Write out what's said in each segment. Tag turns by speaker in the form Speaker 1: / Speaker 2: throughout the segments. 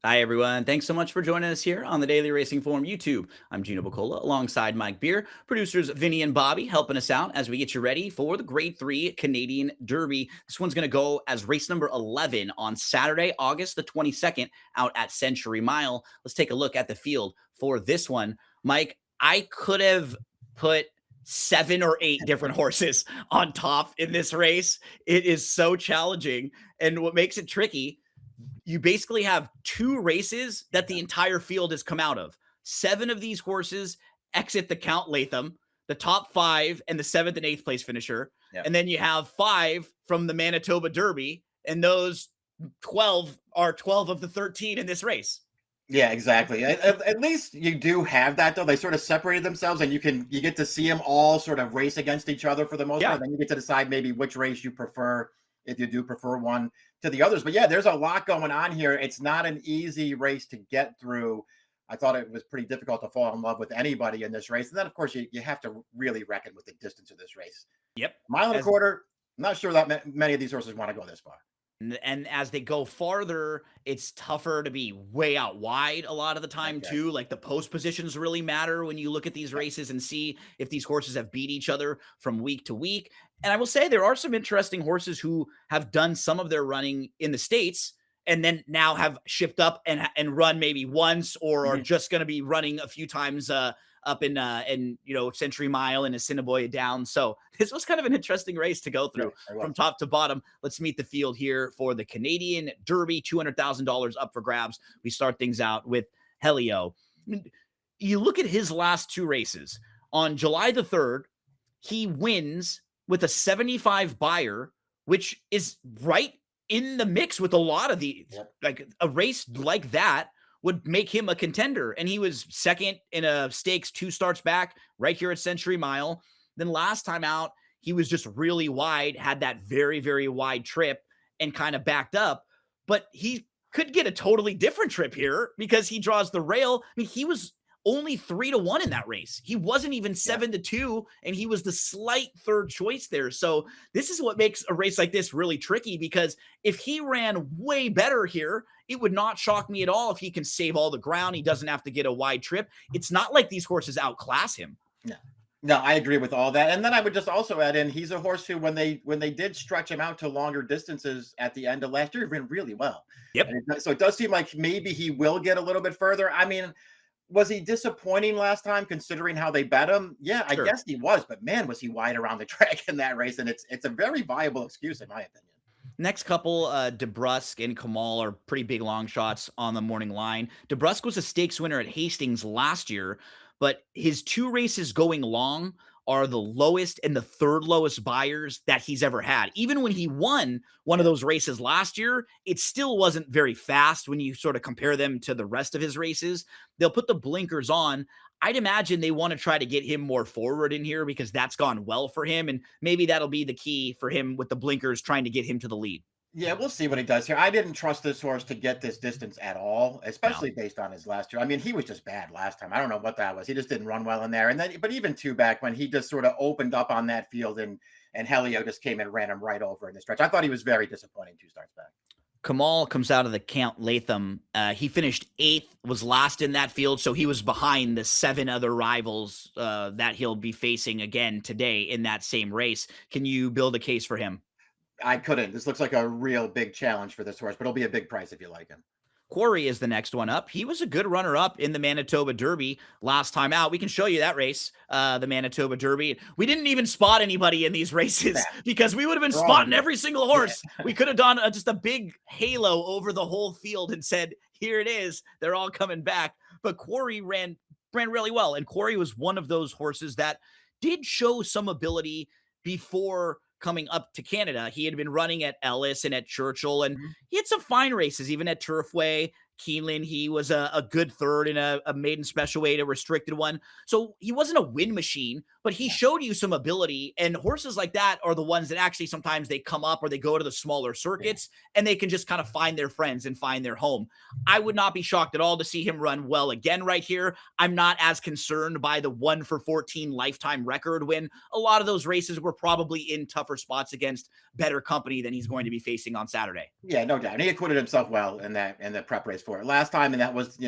Speaker 1: Hi, everyone. Thanks so much for joining us here on the Daily Racing Form YouTube. I'm Gino Buccola alongside Mike Beer, producers Vinny and Bobby helping us out as we get you ready for the Grade 3 Canadian Derby. This one's going to go as race number 11 on Saturday, August the 22nd, out at Century Mile. Let's take a look at the field for this one. Mike, I could have put 7 or 8 different horses on top in this race. It is so challenging. And what makes it tricky, you basically have 2 races that the entire field has come out of. 7 of these horses exit the Count Latham, the top 5, and the 7th and 8th place finisher.
Speaker 2: Yeah.
Speaker 1: And then you have 5 from the Manitoba Derby, and those 12 are 12 of the 13 in this race.
Speaker 2: Yeah, exactly. At least you do have that though. They sort of separated themselves, and you get to see them all sort of race against each other for the most
Speaker 1: Yeah.
Speaker 2: part. Then you get to decide maybe which race you prefer, if you do prefer one to the others. But yeah, there's a lot going on here. It's not an easy race to get through. I thought it was pretty difficult to fall in love with anybody in this race. And then, of course, you have to really reckon with the distance of this race.
Speaker 1: Yep.
Speaker 2: Mile and a
Speaker 1: As
Speaker 2: quarter. I'm not sure that many of these horses want to go this far.
Speaker 1: And as they go farther, it's tougher to be way out wide a lot of the time
Speaker 2: Okay.
Speaker 1: too. Like the post positions really matter when you look at these races and see if these horses have beat each other from week to week. And I will say there are some interesting horses who have done some of their running in the States and then now have shipped up and run maybe once or are
Speaker 2: Mhm.
Speaker 1: just going to be running a few times up in Century Mile and Assiniboia down. So this was kind of an interesting race to go
Speaker 2: Yeah,
Speaker 1: through
Speaker 2: I will.
Speaker 1: from top to bottom. Let's meet the field here for the Canadian Derby, $200,000 up for grabs. We start things out with Helio. You look at his last 2 races. On July the 3rd, he wins with a 75 buyer, which is right in the mix with a lot of these.
Speaker 2: Yep.
Speaker 1: Like a race like that would make him a contender. And he was second in a stakes 2 starts back right here at Century Mile. Then last time out, he was just really wide, had that very, very wide trip and kind of backed up. But he could get a totally different trip here because he draws the rail. I mean, he was only 3-1 in that race. He wasn't even
Speaker 2: Yeah.
Speaker 1: 7-2, and he was the slight third choice there. So this is what makes a race like this really tricky, because if he ran way better here, it would not shock me at all if he can save all the ground. He doesn't have to get a wide trip. It's not like these horses outclass him.
Speaker 2: No. No, I agree with all that. And then I would just also add in he's a horse who when they did stretch him out to longer distances at the end of last year, he ran really well.
Speaker 1: Yep.
Speaker 2: So it does seem like maybe he will get a little bit further. I mean, was he disappointing last time considering how they bet him? Yeah, I
Speaker 1: Sure.
Speaker 2: guess he was, but man, was he wide around the track in that race. And it's a very viable excuse, in my opinion.
Speaker 1: Next couple, DeBrusque and Kamal are pretty big long shots on the morning line. DeBrusque was a stakes winner at Hastings last year, but his 2 races going long are the lowest and the third lowest buyers that he's ever had. Even when he won one of those races last year, it still wasn't very fast when you sort of compare them to the rest of his races. They'll put the blinkers on. I'd imagine they want to try to get him more forward in here because that's gone well for him. And maybe that'll be the key for him with the blinkers, trying to get him to the lead.
Speaker 2: Yeah, we'll see what he does here. I didn't trust this horse to get this distance at all,
Speaker 1: No.
Speaker 2: especially based on his last year. I mean, he was just bad last time. I don't know what that was. He just didn't run well in there. And then, but even two back when he just sort of opened up on that field and Helio just came and ran him right over in the stretch. I thought he was very disappointing 2 starts back.
Speaker 1: Kamal comes out of the Count Latham. He finished 8th, was last in that field, so he was behind the 7 other rivals that he'll be facing again today in that same race. Can you build a case for him?
Speaker 2: I couldn't. This looks like a real big challenge for this horse, but it'll be a big price if you like him.
Speaker 1: Quarry is the next one up. He was a good runner-up in the Manitoba Derby last time out. We can show you that race, the Manitoba Derby. We didn't even spot anybody in these races
Speaker 2: Yeah,
Speaker 1: because we would have been
Speaker 2: wrong.
Speaker 1: spotting every single horse. We could have done just a big halo over the whole field and said, here it is. They're all coming back. But Quarry ran really well, and Quarry was one of those horses that did show some ability before coming up to Canada. He had been running at Ellis and at Churchill, and
Speaker 2: Mhm.
Speaker 1: he had some fine races, even at Turfway. Keeneland, he was a good third in a maiden special weight, a restricted one. So he wasn't a win machine, but he showed you some ability. And horses like that are the ones that actually sometimes they come up or they go to the smaller
Speaker 2: Yeah.
Speaker 1: circuits and they can just kind of find their friends and find their home. I would not be shocked at all to see him run well again right here. I'm not as concerned by the 1 for 14 lifetime record when a lot of those races were probably in tougher spots against better company than he's going to be facing on Saturday.
Speaker 2: Yeah, no doubt. And he acquitted himself well in the prep race for it last time, and that was,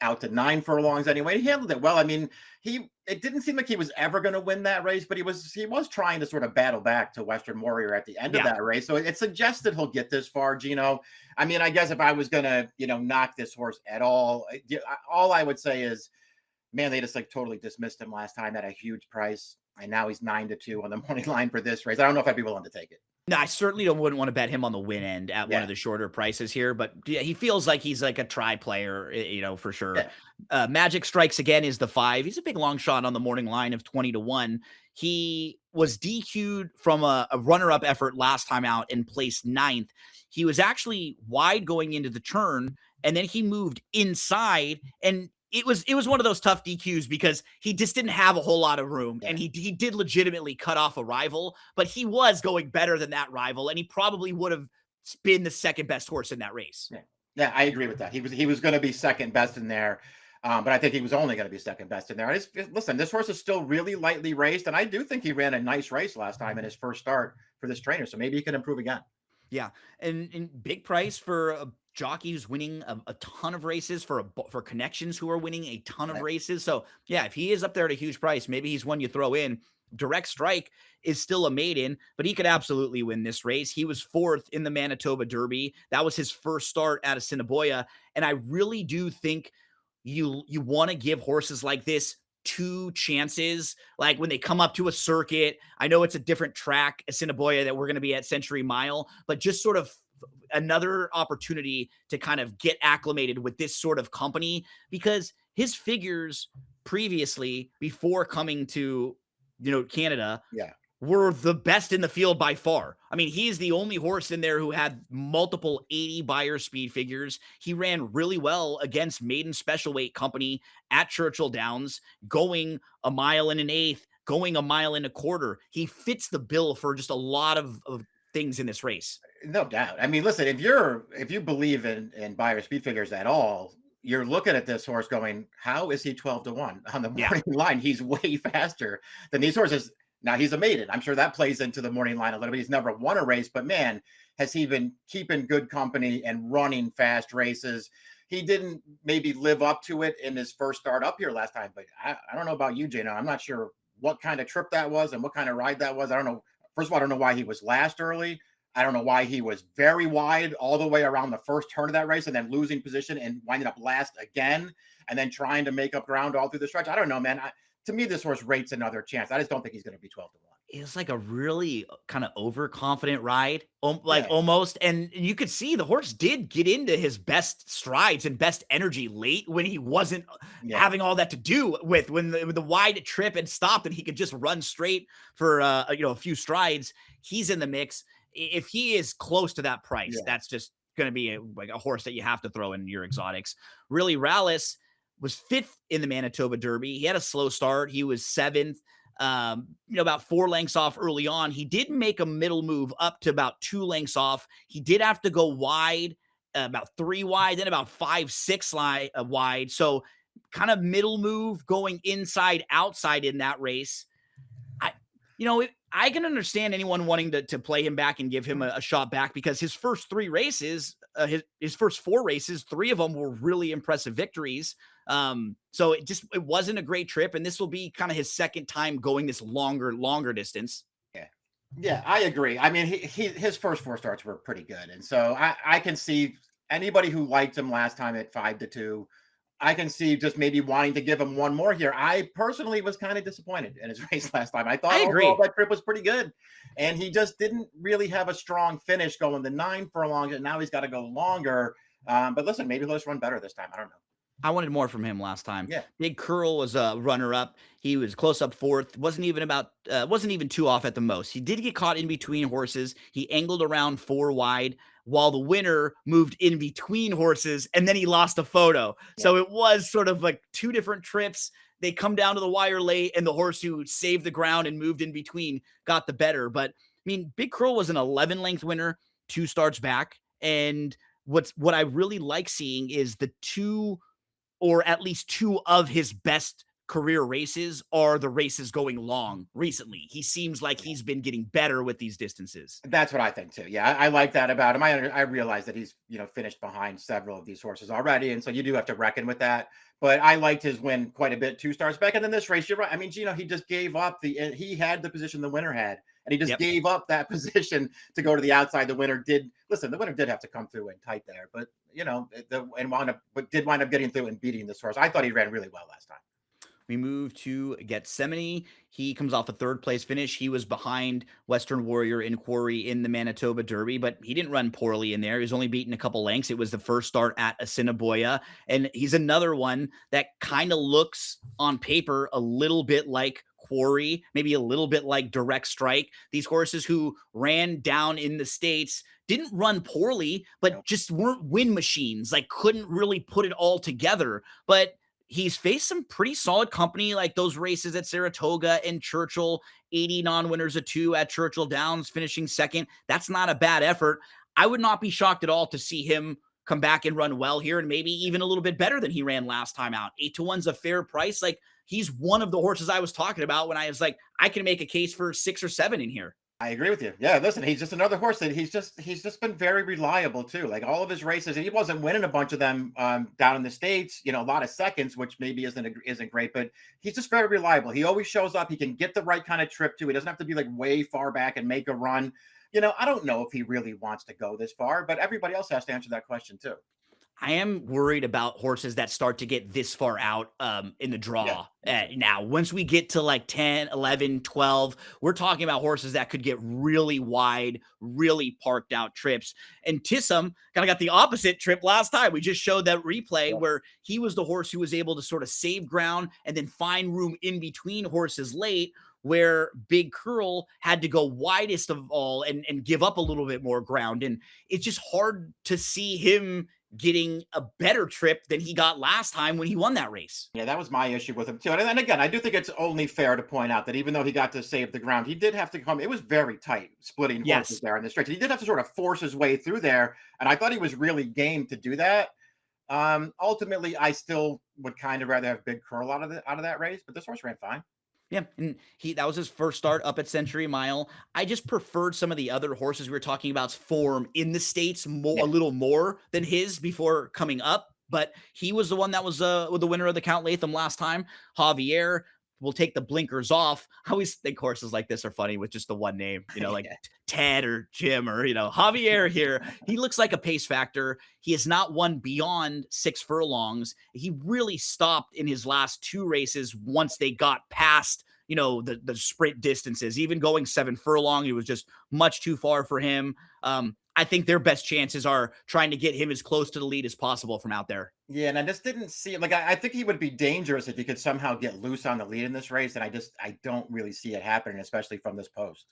Speaker 2: out to 9 furlongs anyway. He handled it well. I mean, it didn't seem like he was ever going to win that race, but he was trying to sort of battle back to Western Warrior at the end of
Speaker 1: Yeah.
Speaker 2: that race. So it suggests that he'll get this far, Gino. I mean, I guess if I was going to, knock this horse at all I would say is, man, they just like totally dismissed him last time at a huge price. And now he's 9-2 on the money line for this race. I don't know if I'd be willing to take it.
Speaker 1: No, I certainly wouldn't want to bet him on the win end at one of the shorter prices here, but yeah, he feels like he's like a try player, for sure.
Speaker 2: Yeah.
Speaker 1: Magic Strikes again is the 5. He's a big long shot on the morning line of 20-1. He was DQ'd from a runner-up effort last time out and placed 9th. He was actually wide going into the turn, and then he moved inside, and it was one of those tough DQs because he just didn't have a whole lot of room, and he did legitimately cut off a rival, but he was going better than that rival, and he probably would have been the second best horse in that race.
Speaker 2: Yeah, I agree with that. He was going to be second best in there, but I think he was only going to be second best in there. Listen, this horse is still really lightly raced, and I do think he ran a nice race last time in his first start for this trainer, so maybe he can improve again.
Speaker 1: Yeah, and big price for a jockey who's winning a ton of races, for connections who are winning a ton of races. So yeah, if he is up there at a huge price, maybe he's one you throw in. Direct Strike is still a maiden, but he could absolutely win this race. He was 4th in the Manitoba Derby. That was his first start at Assiniboia, and I really do think you want to give horses like this 2 chances, like when they come up to a circuit. I know it's a different track, Assiniboia, that we're going to be at Century Mile, but just sort of another opportunity to kind of get acclimated with this sort of company, because his figures previously, before coming to, Canada, were the best in the field by far. I mean, he's the only horse in there who had multiple 80 buyer speed figures. He ran really well against maiden special weight company at Churchill Downs, going 1 1/8 miles, going 1 1/4 miles. He fits the bill for just a lot of things in this race.
Speaker 2: No doubt. I mean, listen, if you believe in buyer speed figures at all, you're looking at this horse going, how is he 12-1 on the morning line? He's way faster than these horses. Now, he's a maiden. I'm sure that plays into the morning line a little bit. He's never won a race, but man, has he been keeping good company and running fast races. He didn't maybe live up to it in his first start up here last time, but I don't know about you, Gino. I'm not sure what kind of trip that was and what kind of ride that was. I don't know. First of all, I don't know why he was last early. I don't know why he was very wide all the way around the first turn of that race and then losing position and winding up last again and then trying to make up ground all through the stretch. I don't know, man. To me, this horse rates another chance. I just don't think he's going to be 12-1.
Speaker 1: It was like a really kind of overconfident ride, almost. And you could see the horse did get into his best strides and best energy late when he wasn't having all that to do with when the wide trip had stopped and he could just run straight for a few strides. He's in the mix. If he is close to that price, that's just going to be like a horse that you have to throw in your exotics. Really, Ralis was 5th in the Manitoba Derby. He had a slow start. He was 7th. About 4 lengths off early on. He did make a middle move up to about 2 lengths off. He did have to go wide, about 3 wide, then about 5, 6 wide. So kind of middle move going inside, outside in that race. I can understand anyone wanting to play him back and give him a shot back, because his first 3 races, his first 4 races, 3 of them were really impressive victories. So it wasn't a great trip, and this will be kind of his second time going this longer distance.
Speaker 2: Yeah, I agree. I mean, his first 4 starts were pretty good, and so I can see anybody who liked him last time at 5-2. I can see just maybe wanting to give him one more here. I personally was kind of disappointed in his race last time. I thought overall that trip was pretty good, and he just didn't really have a strong finish going the 9 furlongs, and now he's got to go longer. But listen, maybe he'll just run better this time. I don't know.
Speaker 1: I wanted more from him last time.
Speaker 2: Yeah.
Speaker 1: Big Curl was a runner-up. He was close up 4th. Wasn't even 2 off at the most. He did get caught in between horses. He angled around 4 wide while the winner moved in between horses, and then he lost a photo. Yeah. So it was sort of like 2 different trips. They come down to the wire late, and the horse who saved the ground and moved in between got the better. But I mean, Big Curl was an 11-length winner, 2 starts back. And what I really like seeing is the 2, or at least 2 of his best career races are the races going long recently. He seems like he's been getting better with these distances.
Speaker 2: That's what I think too. Yeah, I like that about him. I realize that he's finished behind several of these horses already, and so you do have to reckon with that. But I liked his win quite a bit 2 starts back, and then this race, you're right. I mean, Gino, he just gave up he had the position the winner had, and he just
Speaker 1: Yep.
Speaker 2: gave up that position to go to the outside. The winner did listen. The winner did have to come through and tight there, but did wind up getting through and beating this horse. I thought he ran really well last time.
Speaker 1: We move to Gethsemane. He comes off a third place finish. He was behind Western Warrior and Quarry in the Manitoba Derby, but he didn't run poorly in there. He was only beaten a couple lengths. It was the first start at Assiniboia. And he's another one that kind of looks on paper a little bit like Quarry, maybe a little bit like Direct Strike. These horses who ran down in the States didn't run poorly, but just weren't win machines, like couldn't really put it all together. But he's faced some pretty solid company, like those races at Saratoga and Churchill, 80 non-winners of 2 at Churchill Downs, finishing second. That's not a bad effort. I would not be shocked at all to see him come back and run well here, and maybe even a little bit better than he ran last time out. 8-1's a fair price. Like, he's one of the horses I was talking about when I was like, I can make a case for 6 or 7 in here.
Speaker 2: I agree with you. Yeah, listen, he's just another horse that he's just been very reliable too. Like all of his races, and he wasn't winning a bunch of them down in the States. A lot of seconds, which maybe isn't great, but he's just very reliable. He always shows up. He can get the right kind of trip too. He doesn't have to be like way far back and make a run. I don't know if he really wants to go this far, but everybody else has to answer that question too.
Speaker 1: I am worried about horses that start to get this far out in the draw. Now, once we get to like 10, 11, 12, we're talking about horses that could get really wide, really parked out trips. And Tissam kind of got the opposite trip last time. We just showed that replay where he was the horse who was able to sort of save ground and then find room in between horses late, where Big Curl had to go widest of all and give up a little bit more ground. And it's just hard to see him getting a better trip than he got last time when he won that race.
Speaker 2: Yeah, that was my issue with him too. And again, I do think it's only fair to point out that even though he got to save the ground, he did have to come. It was very tight, splitting horses there in the stretch. He did have to sort of force his way through there, and I thought he was really game to do that. Ultimately, I still would kind of rather have Big Curl out of that race, but this horse ran fine.
Speaker 1: Yeah, and that was his first start up at Century Mile. I just preferred some of the other horses we were talking about's form in the States a little more than his before coming up. But he was the one that was the winner of the Count Latham last time. Javier will take the blinkers off. I always think horses like this are funny with just the one name, like Ted or Jim or, Javier here. He looks like a pace factor. He has not won beyond 6 furlongs. He really stopped in his last 2 races once they got past, the sprint distances. Even going 7 furlong, it was just much too far for him. I think their best chances are trying to get him as close to the lead as possible from out there.
Speaker 2: Yeah, and I just didn't see like I think he would be dangerous if he could somehow get loose on the lead in this race, and I don't really see it happening, especially from this post.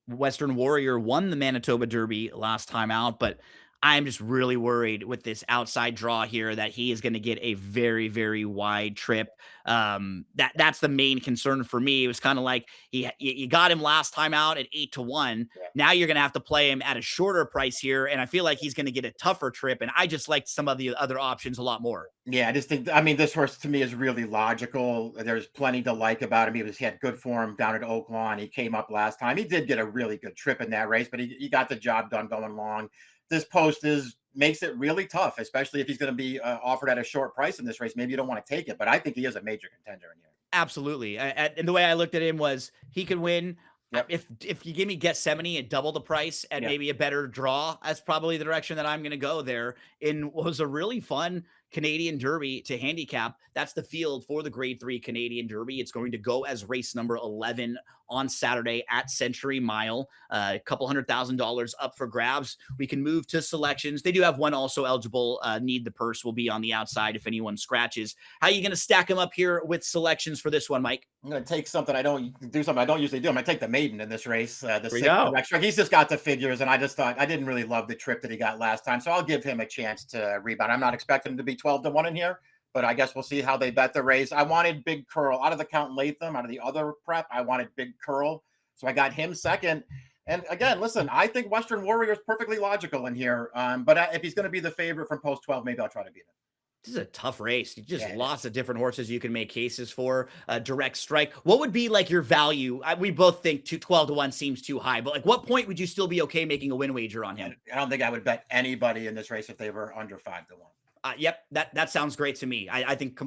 Speaker 1: Western Warrior won the Manitoba Derby last time out, but I'm just really worried with this outside draw here that he is going to get a very, very wide trip. That's the main concern for me. It was kind of like you got him last time out at 8-1.
Speaker 2: Yeah.
Speaker 1: Now you're going to have to play him at a shorter price here, and I feel like he's going to get a tougher trip. And I just liked some of the other options a lot more.
Speaker 2: Yeah, I just think this horse to me is really logical. There's plenty to like about him. He had good form down at Oaklawn. He came up last time. He did get a really good trip in that race, but he got the job done going long. This post makes it really tough, especially if he's going to be offered at a short price in this race. Maybe you don't want to take it, but I think he is a major contender in here.
Speaker 1: Absolutely. And the way I looked at him was he could win.
Speaker 2: Yep.
Speaker 1: If you give me Gethsemane at double the price and maybe a better draw, that's probably the direction that I'm going to go there. In what was a really fun Canadian Derby to handicap. That's the field for the Grade 3 Canadian Derby. It's going to go as race number 11 on Saturday at Century Mile. A couple $100,000 up for grabs. We can move to selections. They do have one also eligible. Need the Purse will be on the outside if anyone scratches. How are you going to stack them up here with selections for this one, Mike?
Speaker 2: I'm going to take something I don't usually do. I'm going to take the maiden in this race. The extra. He's just got the figures, and I just thought I didn't really love the trip that he got last time, so I'll give him a chance to rebound. I'm not expecting him to be 12-1 in here, but I guess we'll see how they bet the race. I wanted Big Curl out of the Count Latham, out of the other prep. I wanted Big Curl, so I got him second. And again, listen, I think Western Warrior is perfectly logical in here. But if he's going to be the favorite from post 12, maybe I'll try to beat him.
Speaker 1: This is a tough race. Just
Speaker 2: Yeah, it is.
Speaker 1: lots of different horses you can make cases for. Direct strike. What would be like your value? We both think 12 to 1 seems too high, but like what point would you still be okay making a win wager on him?
Speaker 2: I don't think I would bet anybody in this race if they were under 5 to 1.
Speaker 1: Yep, that sounds great to me. I think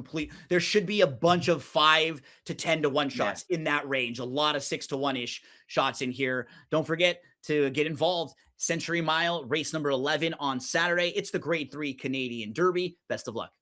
Speaker 1: there should be a bunch of 5 to 10 to 1
Speaker 2: Yeah.
Speaker 1: shots in that range. A lot of 6 to 1 ish shots in here. Don't forget to get involved. Century Mile, race number 11 on Saturday. It's the Grade 3 Canadian Derby. Best of luck.